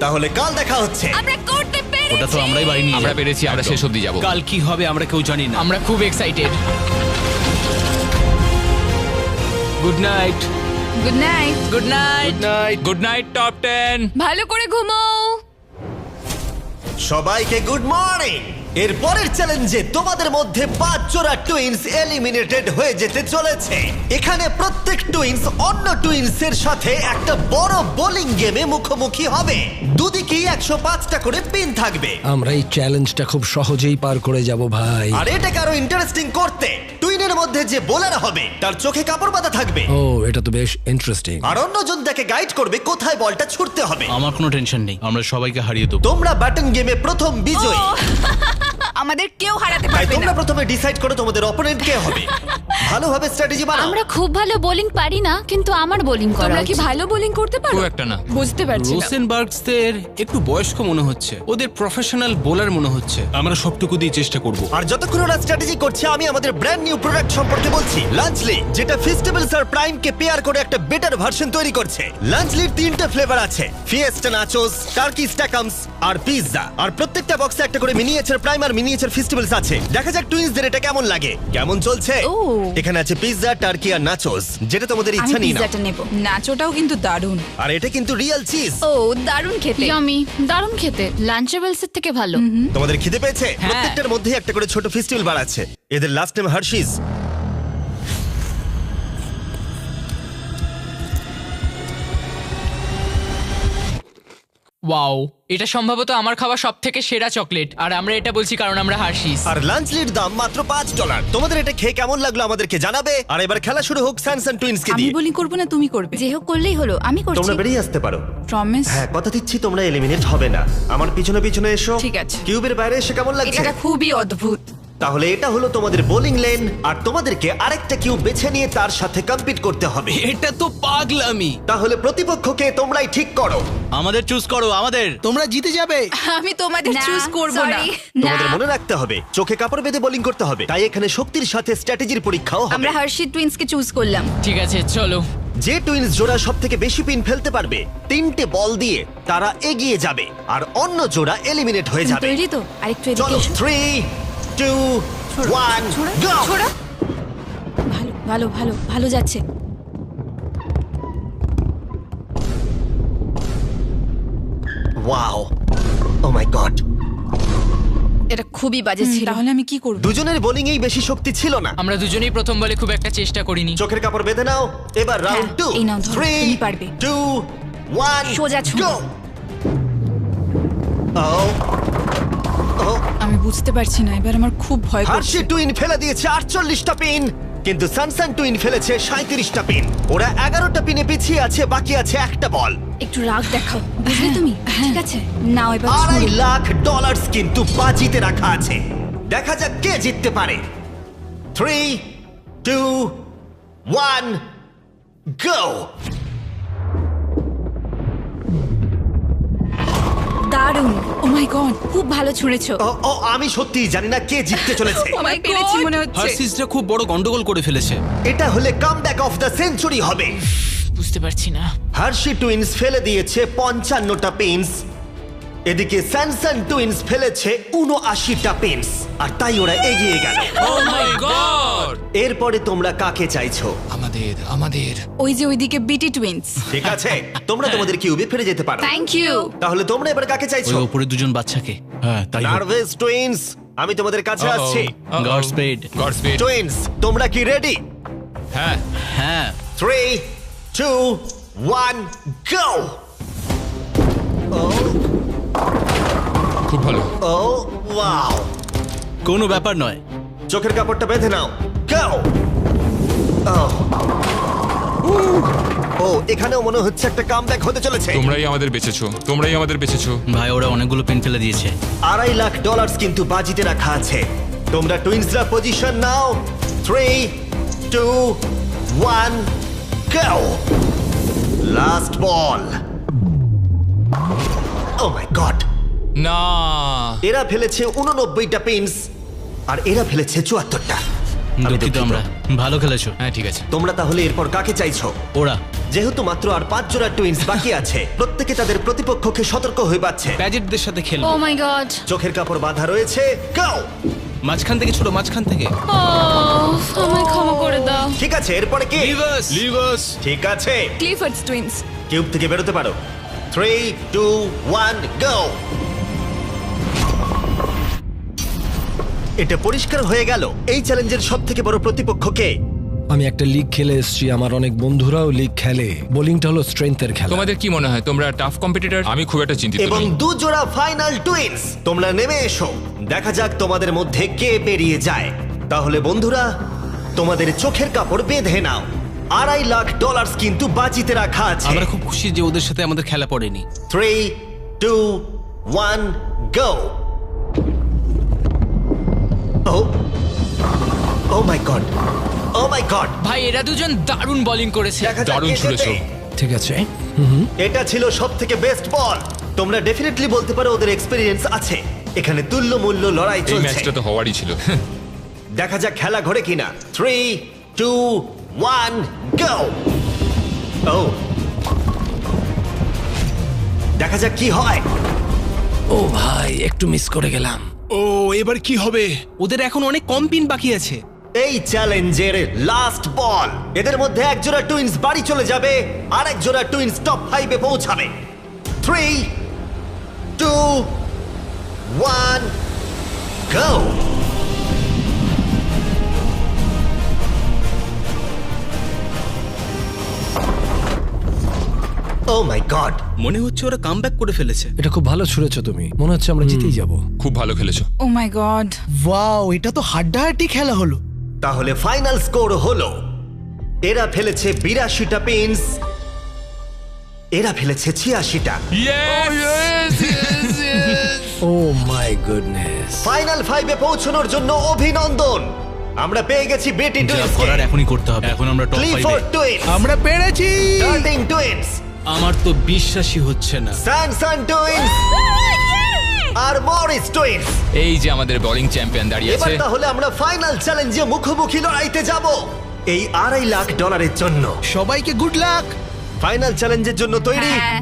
তাহলে কাল দেখা হচ্ছে। আমরা করতে পেরেছি। ওটা তো আমরাই বাড়ি নিয়ে আমরা যাবো। পেরেছি, আমরা শেষ অবধি যাব। কাল কি হবে আমরা কেউ জানি না। আমরা খুব excited. Good night. Good night. Good night. Good night top 10। ভালো করে ঘুমাও। সবাইকে গুড মর্নিং। এর পরের চ্যালেঞ্জে তোমাদের মধ্যে 5 জোড়া টুইনস এলিমিনেটেড হয়ে যেতে চলেছে। এখানে প্রত্যেক টুইনস অন্য টুইনসের সাথে একটা বড় বোলিং গেমে মুখোমুখি হবে। দুদিকেই 105টা করে পিন থাকবে। আমরা এই চ্যালেঞ্জটা খুব সহজেই পার করে যাব ভাই। আর এটাকে আরো ইন্টারেস্টিং করতে টুইনের লাইনের মধ্যে যে বোলার হবে তার চোখে কাপড় বাঁধা থাকবে, ও এটা তো বেশ ইন্টারেস্টিং। আর অন্যজন তাকে গাইড করবে কোথায় বলটা ছুটতে হবে। আমার কোনো টেনশন নেই, আমরা সবাইকে হারিয়ে দেবো। তোমরা ব্যাটন গেমে প্রথম বিজয়ী, আমাদের কেউ হারাতে তাই পারবে তোমরা না। প্রথমে ডিসাইড করো তোমাদের অপোনেন্ট কে হবে। ভালোভাবে স্ট্র্যাটেজি বানাও। আমরা খুব ভালো বোলিং পারি না, কিন্তু আমার বোলিং করা তোমরা কি উচিত। ভালো বোলিং করতে পারো? খুব একটা না। বুঝতে পারছি না। রোসেনবার্গসদের একটু বয়স্ক মনে হচ্ছে, ওদের প্রফেশনাল বোলার মনে হচ্ছে। আমরা সবটুকু দিয়ে চেষ্টা করব। আর যতক্ষণ ওরা স্ট্র্যাটেজি করছে আমি আমাদের ব্র্যান্ড নিউ প্রোডাক্ট সম্পর্কে বলছি, লাঞ্চলি, যেটা ফেস্টিভ্যালস আর প্রাইম কে পেয়ার করে একটা বেটার ভার্সন তৈরি করছে। লাঞ্চলির 3টে ফ্লেভার আছে, ফিয়েস্টা নাচোস, টার্কি স্ট্যাকামস আর পিৎজা। আর প্রত্যেকটা বক্সে একটা করে মিনিয়েচার প্রাইম আর মিনিয়েচার ফেস্টিভ্যালস আছে। দেখা যাক টুইন্সদের এটা কেমন লাগে। কেমন চলছে? ও। এখানে আছে পিৎজা, টার্কি আর নাচোস, যেটা তোমাদের আমি ইচ্ছা নিয়ে নাও। পিৎজাটা নেব। নাচোটাও কিন্তু দারুণ। আর এটা কিন্তু রিয়েল চিজ। ও দারুণ খেতে, ইয়ামি, দারুণ খেতে, লাঞ্চেবলসের থেকে ভালো। তোমাদের খিদে পেয়েছে? প্রত্যেকটার মধ্যে একটা করে ছোট ফেস্টিভ্যাল বার আছে। এদের লাস্ট নেম হার্শিস। ওয়াও, এটা সম্ভবত আমার খাওয়া সব থেকে সেরা চকলেট, আর আমরা এটা বলছি কারণ আমরা হার্শিস। আর লাঞ্চলির দাম মাত্র $5। তোমাদের এটা খেয়ে কেমন লাগলো আমাদেরকে জানাবে। আর এবার খেলা শুরু হোক স্যানসন টুইন্সকে আমি দিয়ে। বলি করবো না তুমি করবে? যে হোক করলেই হলো, আমি করছি। তোমরা বেরিয়ে আসতে পারো। প্রমিস? হ্যাঁ, কথা দিচ্ছি তোমরা এলিমিনেট হবে না। আমার পিছনে পিছনে এসো। ঠিক আছে। কিউবের বাইরে এসে কেমন লাগছে? এটা খুবই অদ্ভুত। তাহলে এটা হলো তোমাদের বোলিং লেন, আর তোমাদেরকে আরেকটা কিউব বেছে নিয়ে তার সাথে কম্পিট করতে হবে। এটা তো পাগলামি। তাহলে প্রতিপক্ষকে তোমরাই ঠিক করো। আমাদের চুজ করো, আমাদের। তোমরা জিতে যাবে। আমি তোমাদের না, চুজ করব না। sorry, তোমাদের না। মনে রাখতে হবে চোখে কাপড় বেঁধে বোলিং করতে হবে, তাই এখানে শক্তির সাথে স্ট্র্যাটেজির পরীক্ষাও হবে। আমরা হার্শি টুইন্সকে চুজ করলাম। ঠিক আছে, চলো। যে টুইন্স জোড়া সব থেকে বেশি পিন ফেলতে পারবে 3টে বল দিয়ে তারা এগিয়ে যাবে, আর অন্য জোড়া এলিমিনেট হয়ে যাবে। তৈরি তো? আরেকটু এদিকে চলো, এসো। 3, 2, 1, go! ছোড়া। ভালো ভালো ভালো ভালো যাচ্ছে। Wow! Oh my God! এটা খুবই বাজে ছিল। তাহলে আমি কি করব? দুজনের বোলিং এই বেশি শক্তি ছিল না। আমরা দুজনেই প্রথম বলে খুব একটা চেষ্টা করিনি। চোখের কাপড় বেঁধে নাও। এবার রাউন্ড 2, এই নাও ধরো, 3, তুমি পারবে। 2, 1, সোজা ছোঁড়ো। go! Oh! Oh! আমি বুঝতে পারছি না, এবার আমার খুব ভয় করছে। হার্শি টুইন ফেলে দিয়েছে 48টা পিন, কিন্তু সানসান টুইন ফেলেছে 37টা পিন। ওরা 11টা পিনে পিছিয়ে আছে, বাকি আছে একটা বল। একটু রাগ দেখাও, বুঝলে তুমি? ঠিক আছে, নাও এবার $2.5 ছোঁড়ো। লাখ কিন্তু বাজিতে রাখা আছে। দেখা যাক কে জিততে পারে। 3, 2, 1, go! দারুণ, ও মাই গড, খুব ভালো ছুঁড়েছো। ও আমি সত্যিই জানি না কে জিততে চলেছে। আমি পেরেছি মনে হচ্ছে। হার্সিসরা খুব বড় গন্ডগোল করে ফেলেছে। এটা হলে কামব্যাক অফ দ্য সেঞ্চুরি হবে। বুঝতে পারছি না। হার্শি টুইন্স ফেলে দিয়েছে 55টা পিনস, এদিকে স্যানসন টুইন্স ফেলেছে 79টা পিনস, আর তাই ওরা এগিয়ে গেল। ও মাই গড! এরপরে তোমরা কাকে চাইছো? আমাদের ওই যে ওইদিকে বিটি টুইন্স। ঠিক আছে, তোমরা তোমাদের কিউবে ফিরে যেতে পারো। Thank you. তাহলে তোমরা এবার কাকে ওই চাইছো? ওপরে দুজন বাচ্চাকে। হ্যাঁ, তাই হোক। নার্ভাস টুইন্স, আমি তোমাদের কাছে আসছি। Godspeed. গডস্পিড। টুইন্স, তোমরা কি রেডি? হ্যাঁ। হ্যাঁ, 3, 2, 1, go! খুব ভালো। ও ওয়াও! কোনো ব্যাপার নয়। চোখের কাপড়টা বেঁধে নাও। Go! ও এখানেও মনে হচ্ছে একটা কামব্যাক হতে চলেছে। তোমরাই আমাদের বেঁচেছো। ভাই, ওরা অনেকগুলো পেন ফেলে দিয়েছে। $2.5 লাখ কিন্তু বাজিতে রাখা আছে। তোমরা টুইন্সরা পজিশন নাও। 3, 2, 1, go! Last ball. Oh my God! না। এরা ফেলেছে 89টা পিনস, আর এরা ফেলেছে 74টা। আমি দুঃখিত দুঃখিত। আমরা। ভালো খেলেছো। হ্যাঁ, ঠিক আছে। তোমরা তাহলে এরপর কাকে চাইছো? ওরা। যেহেতু মাত্র আর 5 জোড়া টুইন্স বাকি আছে, প্রত্যেকে তাদের প্রতিপক্ষকে সতর্ক হয়ে পাচ্ছে। প্যাজেটদের সাথে ও খেলবো। মাই গড। চোখের কাপড় বাঁধা রয়েছে। Go! মাঝখান থেকে ছোট, মাঝখান থেকে। ও আমায় ক্ষমা করে দাও। ঠিক আছে, এরপরে কি? লিভার্স। ঠিক আছে, ক্লিফোর্ডস টুইন্স। কিউব থেকে বেরোতে পারো। 3, 2, 1, go! এটা পরিষ্কার হয়ে গেল এই চ্যালেঞ্জের সবথেকে বড় প্রতিপক্ষকে। আমি একটা লিগ খেলে এসেছি, আমার অনেক বন্ধুরাও লিগ খেলে। বোলিংটা হলো স্ট্রেংথের খেলা। তোমাদের কি মনে হয় তোমরা টাফ কম্পিটিটর? আমি খুব একটা চিন্তিত এবং নই। 2 জোড়া ফাইনাল টুইন্স, তোমরা নেমে এসো। দেখা যাক তোমাদের মধ্যে কে বেরিয়ে যায়। তাহলে বন্ধুরা, তোমাদের চোখের কাপড় বেঁধে নাও। $2.5 লাখ কিন্তু বাজিতে রাখা আছে। আমরা খুব খুশি যে ওদের সাথে আমাদের খেলা পড়েনি। 3, 2, 1, go! Oh my god! Oh my god! ভাই এরা দুজন দারুণ বোলিং করেছে। দেখা যাক দারুণ কে ছুড়েছো। জেতে। ঠিক আছে। এটা ছিল সবথেকে বেস্ট বল। তোমরা ডেফিনেটলি বলতে পারো ওদের এক্সপেরিয়েন্স আছে। এখানে তুল্য মূল্য লড়াই এই চলছে। ম্যাচটা তো হওয়ারই ছিল। দেখা যাক খেলা ঘরে কিনা। 3, 2, 1, go! Oh! দেখা যাক কি হয়। ও ভাই একটু মিস করে গেলাম। ও এবার কি হবে? ওদের এখন অনেক কম পিন বাকি আছে। এই চ্যালেঞ্জের লাস্ট বল। এদের মধ্যে এক জোড়া টুইন্স বাড়ি চলে যাবে আর এক জোড়া টুইন্স টপ 5-এ পৌঁছাবে। 3, 2, 1, go! Oh my god! মনে হচ্ছে ওরা কামব্যাক করে ফেলেছে। এটা খুব ভালো ছুড়েছো তুমি, মনে হচ্ছে আমরা জিতেই যাব। খুব ভালো খেলেছো। ও মাই গড, ওয়াও, এটা তো হাড্ডাহাড্ডি খেলা হলো। তাহলে ফাইনাল স্কোর হলো এরা ফেলেছে 82টা পিনস, এরা ফেলেছে 86টা। ও মাই গুডনেস। ফাইনাল 5-এ পৌঁছানোর জন্য অভিনন্দন। আমরা পেয়ে গেছি বেটি যা টুইন্স, করার এখনই করতে হবে। এখন আমরা টপ 5-এ। ক্লিফোর্ড টুইন্স, আমরা পেরেছি। টার্ডিং টুইন্স, আমার তো বিশ্বাসই হচ্ছে না। স্যানসন টুইন্স আর মরিস টুইন্স। এই যে আমাদের বোলিং চ্যাম্পিয়ন দাঁড়িয়ে এবার আছে। তাহলে আমরা ফাইনাল চ্যালেঞ্জে মুখোমুখি লড়াইতে যাব এই $2.5 লাখ জন্য। সবাইকে গুড লাক। ফাইনাল চ্যালেঞ্জের জন্য তৈরি? হ্যাঁ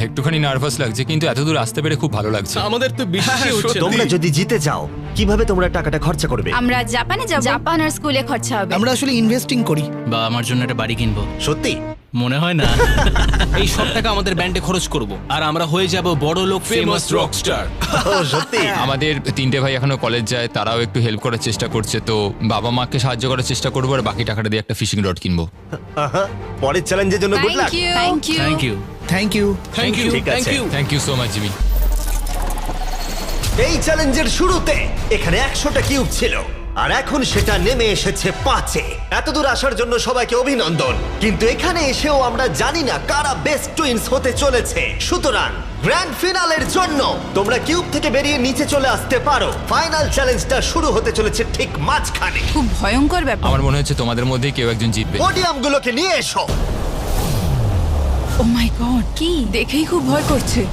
একটুখানি নার্ভাস লাগছে, কিন্তু এতদূর আসতে পেরে খুব ভালো লাগছে। আমাদের তো বিশ্বাসই হচ্ছে না। তোমরা যদি জিতে যাও কিভাবে তোমরা টাকাটা খরচা করবে? আমরা জাপানে যাব। জাপান আর স্কুলে খরচা হবে। আমরা আসলে ইনভেস্টিং করি। বা আমার জন্য একটা বাড়ি কিনবো। সত্যি? মনে হয় না। এই সব টাকা আমাদের ব্যান্ডে খরচ করব আর আমরা হয়ে যাব বড় লোক, ফেমাস রকস্টার। ও সত্যি? আমাদের 3টে ভাই এখনো কলেজ যায়, তারাও একটু হেল্প করার চেষ্টা করছে, তো বাবা মাকে সাহায্য করার চেষ্টা করবো আর বাকি টাকাটা দিয়ে একটা ফিশিং রড কিনবো। আহা, পরের চ্যালেঞ্জের জন্য good luck. Thank you thank you. Thank you. Thank you, ঠিক থ্যাংক আছে। You. Thank you so much Jimmy. এই চ্যালেঞ্জের শুরুতে এখানে 100টা কিউব ছিল আর এখন সেটা নেমে এসেছে 5-এ। এতদূর আসার জন্য সবাইকে অভিনন্দন। কিন্তু এখানে এসেও আমরা জানি না কারা বেস্ট টুইন্স হতে চলেছে। সুতরাং গ্র্যান্ড ফিনালের জন্য তোমরা কিউব থেকে বেরিয়ে নিচে চলে আসতে পারো। ফাইনাল চ্যালেঞ্জটা শুরু হতে চলেছে ঠিক মাঝখানে। খুব ভয়ঙ্কর ব্যাপার। আমার মনে হচ্ছে তোমাদের মধ্যেই কেউ একজন জিতবে। পোডিয়ামগুলোকে নিয়ে এসো। ও মাই গড, কি দেখেই খুব ভয় করছে।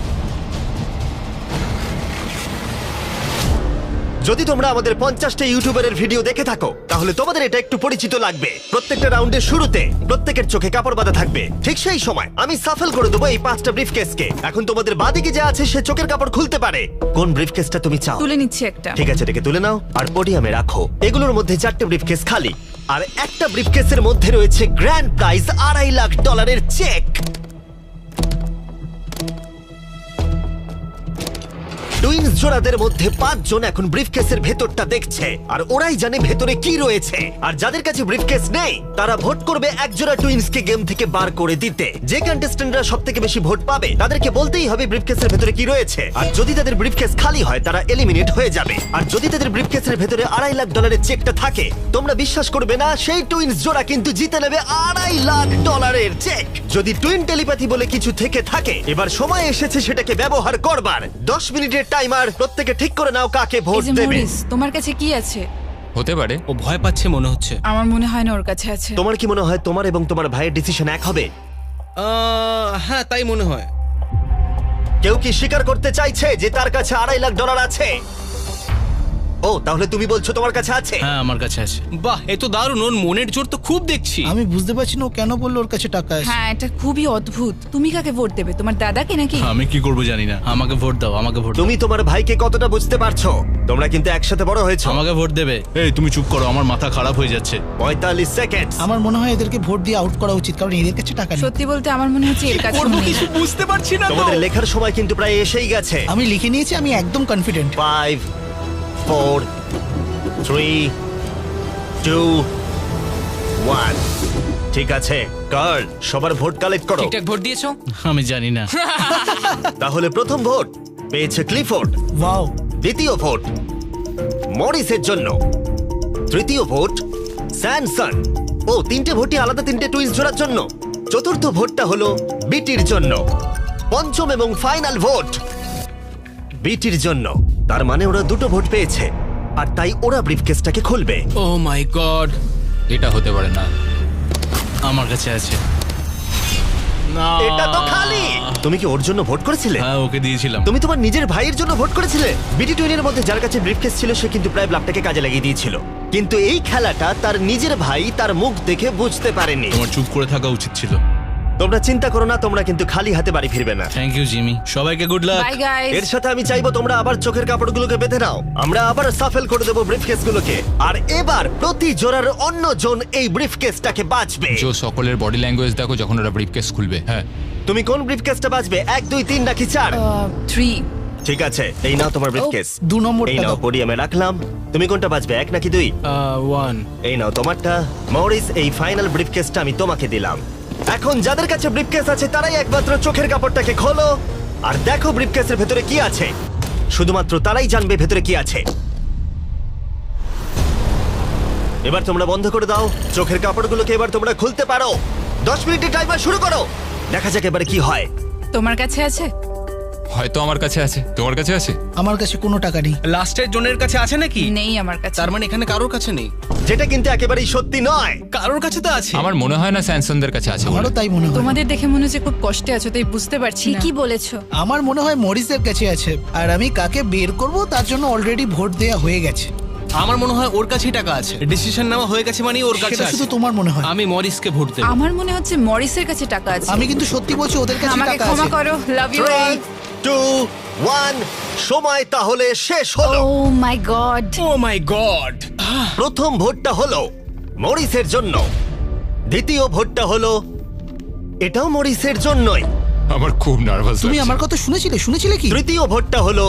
যদি তোমরা আমাদের 50টা ইউটিউবারের ভিডিও দেখে থাকো তাহলে তোমাদের এটা একটু পরিচিত লাগবে। প্রত্যেকটা রাউন্ডের শুরুতে প্রত্যেকের চোখে কাপড় বাঁধা থাকবে। ঠিক সেই সময় আমি সাফল করে দেবো এই 5টা ব্রিফকেসকে। এখন তোমাদের বাদিকে যে আছে সে চোখের কাপড় খুলতে পারে। কোন ব্রিফকেসটা তুমি চাও? তুলে নিচ্ছি একটা। ঠিক আছে, এটাকে তুলে নাও আর পোডিয়ামে রাখো। এগুলোর মধ্যে 4টে ব্রিফকেস খালি আর একটা ব্রিফকেসের মধ্যে রয়েছে grand prize $2.5 lakh cheque. Twins জোড়াদের মধ্যে 5 জন এখন ব্রিফকেসের ভেতরটা দেখছে আর ওরাই জানে ভেতরে কি রয়েছে। আর যাদের কাছে ব্রিফকেস নেই তারা ভোট করবে এক জোড়া টুইন্সকে গেম থেকে বার করে দিতে। যে কন্টেস্ট্যান্টরা সবথেকে বেশি ভোট পাবে তাদেরকে বলতেই হবে ব্রিফকেসের ভেতরে কি রয়েছে। আর যদি তাদের ব্রিফকেস খালি হয় তারা এলিমিনেট হয়ে যাবে। আর যদি তাদের ব্রিফকেসের ভেতরে $2.5 লাখ চেকটা থাকে, তোমরা বিশ্বাস করবে না, সেই টুইন্স জোড়া কিন্তু জিতে নেবে $2.5 লাখ চেক। যদি টুইন টেলিপ্যাথি বলে কিছু থেকে থাকে, এবার সময় এসেছে সেটাকে ব্যবহার করবার। 10 মিনিটের টাইমার। প্রত্যেকে ঠিক করে নাও কাকে ভোট এই যে দেবে। মরিস, তোমার কাছে কি আছে? হতে পারে। ও ভয় পাচ্ছে মনে হচ্ছে। আমার মনে হয় না ওর কাছে আছে। তোমার কি মনে হয় তোমার এবং তোমার ভাইয়ের ডিসিশন এক হবে? হ্যাঁ তাই মনে হয়। কেউ কি স্বীকার করতে চাইছে যে তার কাছে $2.5 লাখ আছে? ও, তাহলে তুমি বলছো তোমার কাছে আছে? হ্যাঁ আমার কাছে আছে। বাহ, এ তো দারুণ। ওর মনের জোর তো খুব দেখছি। আমি বুঝতে পারছি না ও কেন বললো ওর কাছে টাকা আছে। হ্যাঁ, এটা খুবই অদ্ভুত। তুমি কাকে ভোট দেবে? তোমার দাদাকে নাকি? আমি কি করবো জানি না। আমাকে ভোট দাও, আমাকে ভোট দাও। তুমি তোমার ভাইকে কতটা বুঝতে পারছো? তোমরা কিন্তু একসাথে বড় হয়েছো। আমাকে ভোট দেবে। এই তুমি চুপ করো, আমার মাথা খারাপ হয়ে যাচ্ছে। 45 সেকেন্ড। আমার মনে হয় এদেরকে ভোট দিয়ে আউট করা উচিত, কারণ এদের কাছে টাকা নেই। সত্যি বলতে আমার মনে হচ্ছে এর কাছে করবো নেই। কিছু বুঝতে পারছি না তো। তোমাদের লেখার সময় কিন্তু প্রায় এসেই গেছে। আমি লিখে নিয়েছি, আমি একদম কনফিডেন্ট। 5, 4, 3, 2, 1। ঠিক আছে, কার্ল, সবার ভোট কালেক্ট করো। ঠিকঠাক ভোট দিয়েছো? আমি জানি না। তাহলে প্রথম ভোট পেয়েছে ক্লিফোর্ড। ওয়াও। দ্বিতীয় ভোট মরিসের জন্য। তৃতীয় ভোট স্যামসন। ও, 3টে ভোটই আলাদা 3টে টুইন্স জোড়ার জন্য। চতুর্থ ভোটটা হলো বিটির জন্য। পঞ্চম এবং ফাইনাল ভোট বিটির জন্য। তার মানে ওরা 2টো ভোট পেয়েছে, আর তাই ওরা ব্রিফকেসটাকে খুলবে। ও মাই গড, এটা হতে পারে না। আমার কাছে আছে। না, এটা তো খালি। তুমি কি ওর জন্য ভোট করেছিলে? হ্যাঁ, ওকে দিয়েছিলাম। তুমি তোমার নিজের ভাইয়ের জন্য ভোট করেছিলে? বিটি টুইনের মধ্যে যার কাছে ব্রিফকেস ছিল সে কিন্তু প্রায় ব্লাফটাকে কাজে লাগিয়ে দিয়েছিল, কিন্তু এই খেলাটা তার নিজের ভাই তার মুখ দেখে বুঝতে পারেনি। তোমার চুপ করে থাকা উচিত ছিল। তোমরা চিন্তা করো না, তোমরা কিন্তু খালি হাতে বাড়ি ফিরবে না। থ্যাংক ইউ জিমি, সবাইকে গুড লাক। Bye guys. এর সাথে আমি চাইবো তোমরা আবার চোখের কাপড়গুলোকে বেঁধে নাও। আমরা আবার সাফেল করে দেবো ব্রিফকেসগুলোকে, আর এবার প্রতি জোড়ার অন্য জন এই ব্রিফকেসটাকে বাঁচবে। জো, সকলের বডি ল্যাঙ্গুয়েজ দেখো যখন ওরা ব্রিফকেস খুলবে। হ্যাঁ, তুমি কোন ব্রিফকেসটা বাঁচবে? 1, 2, 3 নাকি 4? 3। ঠিক আছে, এই নাও তোমার ব্রিফকেস। 2 নম্বরটা এই নাও, দাও। পোডিয়ামে রাখলাম। তুমি কোনটা বাঁচবে, 1 নাকি 2? 1। এই নাও তোমারটা। মরিস, এই ফাইনাল ব্রিফকেসটা আমি তোমাকে দিলাম। এখন যাদের কাছে ব্রিফকেস আছে তারাই একমাত্র চোখের কাপড়টাকে খোলো আর দেখো ব্রিফকেসের ভেতরে কি আছে। শুধুমাত্র তারাই জানবে ভেতরে কি আছে। এবার তোমরা বন্ধ করে দাও চোখের কাপড়গুলোকে। এবার তোমরা খুলতে পারো। 10 মিনিটের টাইমার শুরু করো। দেখা যাক এবারে কি হয়। তোমার কাছে আছে? হয়তো আমার কাছে আছে। তোমার কাছে আছে? আমার কাছে কোনো টাকা নেই। লাস্টের জনের কাছে আছে নাকি? নেই আমার কাছে। তার মানে এখানে কারোর কাছে নেই। যেটা কিন্তু একেবারেই সত্যি নয়। কারোর কাছে তো আছে। আমার মনে হয় না স্যামসনদের কাছে আছে বলে। আমারও তাই মনে হয়। তোমাদের দেখে মনে হচ্ছে খুব কষ্টে আছো, তাই বুঝতে পারছি না। ঠিকই বলেছো। আমার মনে হয় মরিসের কাছে আছে, আর আমি কাকে বের করব তার জন্য অলরেডি ভোট দেয়া হয়ে গেছে। আমার মনে হয় ওর কাছেই টাকা আছে। ডিসিশন নেওয়া হয়ে গেছে মানে ওর কাছে সেটা আছে। শুধু তোমার মনে হয়। আমি মরিসকে ভোট দেব। আমার মনে হচ্ছে মরিসের কাছে টাকা আছে। আমি কিন্তু সত্যি বলছি, ওদের কাছে আমাকে টাকা ক্ষমা আছে। করো। Love you. 3, 2, 1, সময় তাহলে শেষ হলো। ও my god. O my god. প্রথম ভোটটা হলো মরিসের জন্য। দ্বিতীয় ভোটটা হলো এটাও মরিসের জন্যই। আমার খুব নার্ভাস। তুমি আমার কথা শুনেছিলে কি? তৃতীয় ভোটটা হলো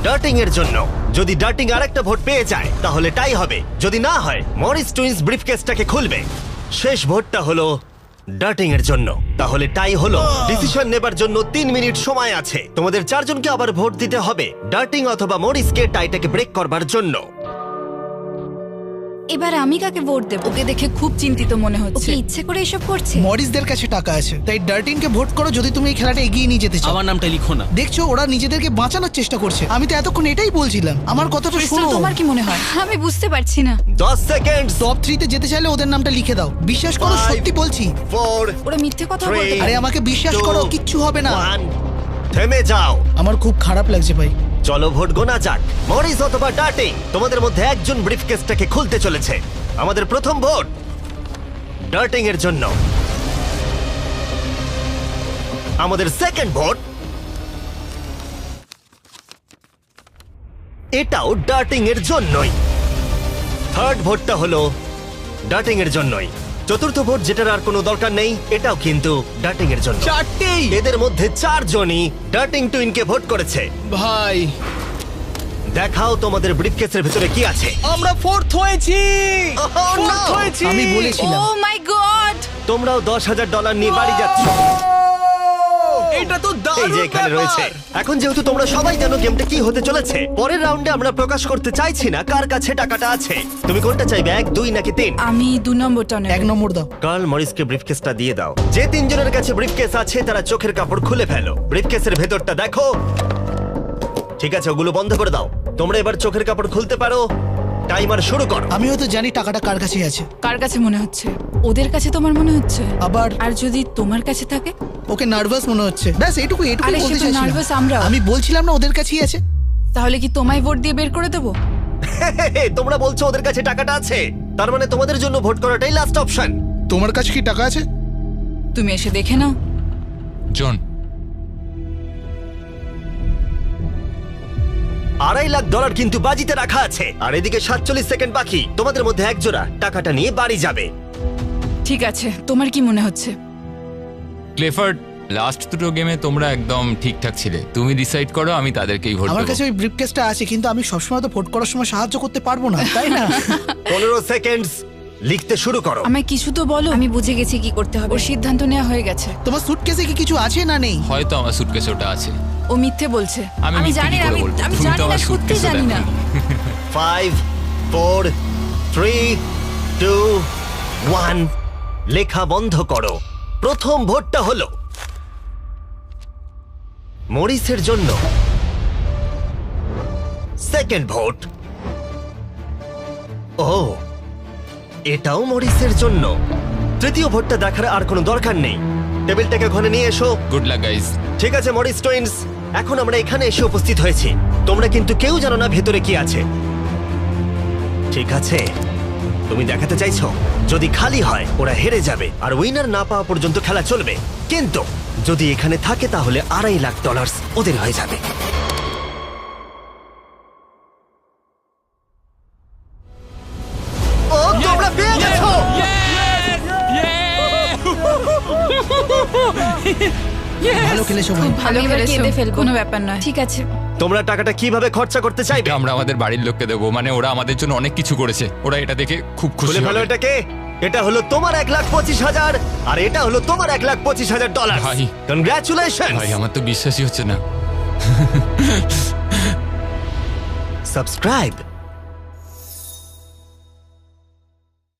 ডার্টিং এর জন্য। যদি ডার্টিং আরেকটা ভোট পেয়ে যায় তাহলে টাই হবে। যদি না হয় মরিস টুইন্স ব্রিফকেসটাকে খুলবে। শেষ ভোটটা হলো ডার্টিং এর জন্য। তাহলে টাই হলো। ডিসিশন নেবার জন্য 3 মিনিট সময় আছে। তোমাদের 4 জনকে আবার ভোট দিতে হবে ডার্টিং অথবা মরিসকে টাইটাকে ব্রেক করবার জন্য। এবার আমি কাকে ভোট দেব? ওকে দেখে খুব চিন্তিত মনে হচ্ছে। ওকে ইচ্ছে করে এসব করছে। মরিসদের কাছে টাকা আছে, তাই ডার্টিনকে ভোট করো যদি তুমি এই খেলাটা এগিয়ে নিয়ে যেতে চাও। আমার নামটা লিখো না। দেখছো ওরা নিজেদেরকে বাঁচানোর চেষ্টা করছে। আমি তো এতক্ষণ এটাই বলছিলাম। আমার কথাটা ক্রিস্টাল, শোনো। তোমার কি মনে হয়? আমি বুঝতে পারছি না। 10 সেকেন্ড। টপ 3 তে যেতে চাইলে ওদের নামটা লিখে দাও। বিশ্বাস করো, 5, সত্যি বলছি। 4, ওরা মিথ্যে কথা 3, বলতে আরে পারে। আমাকে বিশ্বাস করো, কিচ্ছু হবে না। 1, থেমে যাও। আমার খুব খারাপ লাগছে ভাই। চলো ভোট গোনা যাক। মরিস অথবা ডার্টিং, তোমাদের মধ্যে একজন ব্রিফকেসটাকে খুলতে চলেছে। আমাদের প্রথম ভোট ডার্টিং এর জন্য। আমাদের সেকেন্ড ভোট এটাও ডার্টিং এর জন্যই। থার্ড ভোটটা হলো ডার্টিং এর জন্যই। চতুর্থ ভোট, যেটার আর কোনো দরকার নেই, এটাও কিন্তু ডার্টিং এর জন্য। 4টেই। এদের মধ্যে 4 জনই ডার্টিং টুইনকে ভোট করেছে। ভাই, দেখাও তোমাদের ব্রিফকেসের ভিতরে কি আছে। আমরা 4th হয়েছি। Oh, no! 4th হয়েছি। আমি বলেছিলাম। ও মাই গড। তোমরাও $10,000 নিয়ে বাড়ি যাচ্ছ। এটা তো এই দারুণ যে এখানে ব্যাপার। রয়েছে। এখন যেহেতু তোমরা সবাই জানো গেমটা কি হতে চলেছে, পরের রাউন্ডে আমরা প্রকাশ করতে চাইছি না কার কাছে টাকাটা আছে। তুমি কোনটা চাইবে, 1, 2 নাকি 3? আমি 2 নম্বরটা নেব। 1 নম্বর দাও। কার্ল মরিসকে ব্রিফকেসটা দিয়ে দাও। যে 3 জনের কাছে ব্রিফকেস আছে তারা চোখের কাপড় খুলে ফেলো। ব্রিফকেসের ভেতরটা দেখো। ঠিক আছে, ওগুলো বন্ধ করে দাও। তোমরা এবার চোখের কাপড় খুলতে পারো। টাইমার শুরু করো। আমি হয়তো জানি টাকাটা কার কাছে আছে। কার কাছে মনে হচ্ছে? ওদের কাছে তোমার মনে হচ্ছে? আবার আর যদি তোমার কাছে থাকে? ওকে নার্ভাস মনে হচ্ছে। ব্যাস এইটুকু আরে, সে বলতে তো চাইছিলাম। নার্ভাস আমরাও। আমি বলছিলাম না ওদের কাছেই আছে। তাহলে কি তোমায় ভোট দিয়ে বের করে দেবো? তোমরা বলছো ওদের কাছে টাকাটা আছে, তার মানে তোমাদের জন্য ভোট করাটাই লাস্ট অপশন। তোমার কাছে কি টাকা আছে? তুমি এসে দেখে নাও। জন, $2.5 লাখ কিন্তু বাজিতে রাখা আছে। আর এদিকে 47 সেকেন্ড বাকি। তোমাদের মধ্যে এক জোড়া টাকাটা নিয়ে বাড়ি যাবে। ঠিক আছে, তোমার কি মনে হচ্ছে? ক্লেফার্ড, লাস্ট দুটো গেমে তোমরা একদম ঠিকঠাক ছিলে। তুমি ডিসাইড করো, আমি তাদেরকেই ভোট আমার দেবো। কাছে ওই ব্রিফকেসটা আছে, কিন্তু আমি সবসময় তো ভোট করার সময় সাহায্য করতে পারবো না, তাই না? 15 সেকেন্ড। লিখতে শুরু করো। আমায় কিছু তো বলো। আমি বুঝে গেছি কি করতে হবে। ওর সিদ্ধান্ত নেওয়া হয়ে গেছে। তোমার সুটকেসে কি কিছু আছে না নেই? হয়তো আমার সুটকেসে ওটা আছে। ও মিথ্যে বলছে। আমি মিথ্যে জানি কি না, করে বলবো? আমি তুমি তো জানি না, আমার সত্যি suitcase-ও জানি না। দেখোনি। 5, 4, 3, 2 1 লেখা বন্ধ করো। প্রথম ভোটটা হলো মরিসের জন্য। সেকেন্ড ভোট, ও এটাও মরিসের জন্য। তৃতীয় ভোটটা দেখার আর কোনো দরকার নেই। টেবিলটাকে ঘরে নিয়ে এসো। Good luck guys. ঠিক আছে মরিস টুইনস, এখন আমরা এখানে এসে উপস্থিত হয়েছি। তোমরা কিন্তু কেউ জানো না ভেতরে কি আছে। ঠিক আছে, তুমি দেখাতে চাইছো যদি খালি হয় ওরা হেরে যাবে আর উইনার না পাওয়া পর্যন্ত খেলা চলবে। কিন্তু যদি এখানে থাকে তাহলে $2.5 লাখ ওদের হয়ে যাবে। ও তোমরা পেয়ে গেছো। ভালো খেলেছো ভাই। ভালো আমি এবার খেলেছো, কেঁদে ফেলবো। কোনো ব্যাপার নয়। ঠিক আছে। তোমরা টাকাটা কিভাবে খরচা করতে চাইবে? আমরা আমাদের বাড়ির লোককে দেবো, মানে ওরা আমাদের জন্য অনেক কিছু করেছে, ওরা এটা দেখে খুব খুশি খুলে ফেলো হবে। এটাকে। এটা হলো তোমার $1,25,000 আর এটা হলো তোমার $1,25,000। ভাই। কনগ্রাচুলেশন। ভাই আমার তো বিশ্বাসই হচ্ছে না। সাবস্ক্রাইব